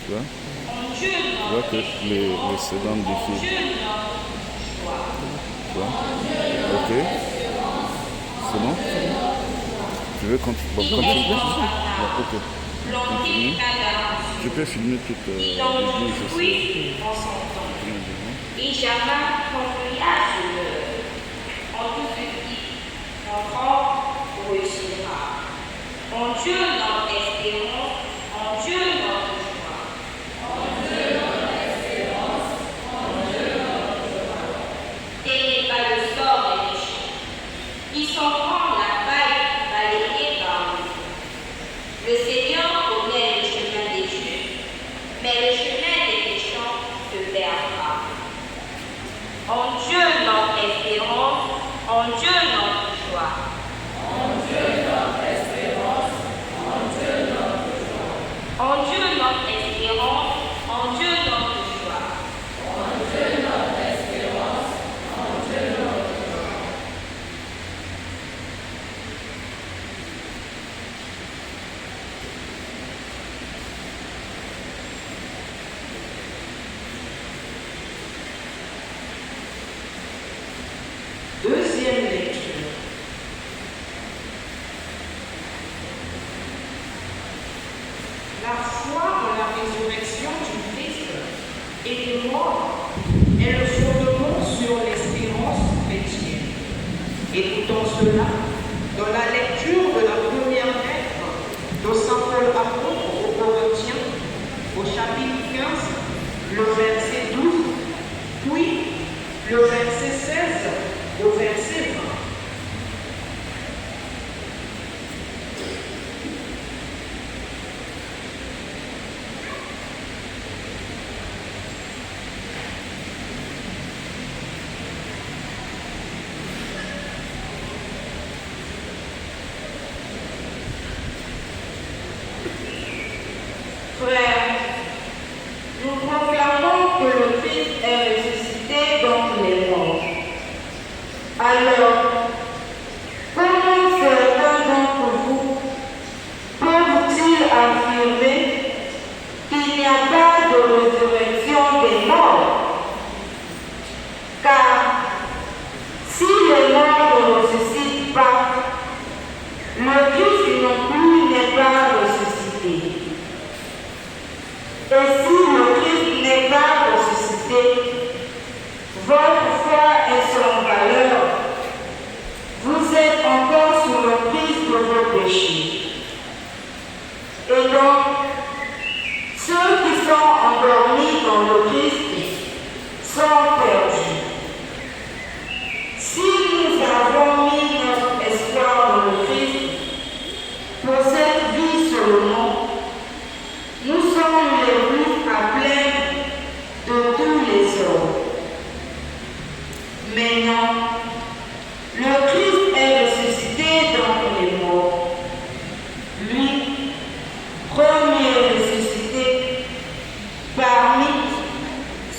Tu vois? Tu vois que les secondes défilent. Tu vois? Ok. C'est bon? Tu veux continuer? Bon, continue. Bon, ok. Continue. Je peux filmer toute l'église aussi. Et jamais confia sur l'heure. En tout ceci, notre réussira. En Dieu notre espérance, en Dieu notre joie. En Dieu notre espérance, en Dieu notre joie. Tel n'est pas le sort des méchants. Ils s'en prennent la paille balayée par le feu. Le Seigneur connaît le chemin des justes, mais le chemin des méchants se perdra. En Dieu notre espérance, en Dieu notre joie. En Dieu notre espérance, en Dieu notre joie. En Dieu notre espérance, en Dieu notre joie. En Dieu notre espérance, en Dieu notre joie. Deuxième lecture. La foi en la résurrection du Christ et des morts est le fondement sur l'espérance chrétienne. Écoutons cela dans la lecture de la première lettre de Saint Paul apôtre aux Corinthiens, au chapitre 15, le verset 12, puis le verset 16 au verset 20. Frères, nous proclamons que le Christ est ressuscité d'entre les morts. Alors, comment certains d'entre vous peuvent-ils affirmer qu'il n'y a pas de résurrection des morts? Car si les morts ne ressuscitent pas, le Christ non plus n'est pas ressuscité. Et si le Christ n'est pas ressuscité, votre foi est sans valeur. Vous êtes encore sous l'emprise de vos péchés. Et donc, ceux qui sont endormis dans le Christ sont perdus. Si nous avons mis notre espoir dans le Christ pour cette vie seulement, nous sommes les plus à plaindre de tous les hommes. Mais non, le Christ est ressuscité d'entre les morts. Lui, premier ressuscité parmi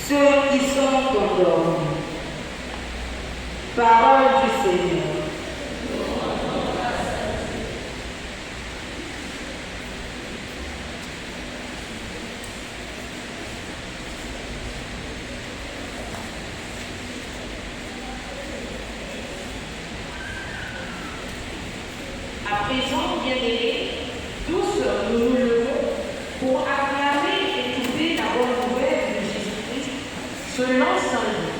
ceux qui sont endormis. Parole du Seigneur. À présent, bien-aimés, tous nous nous levons pour acclamer et écouter la bonne nouvelle de Jésus-Christ selon Saint Luc.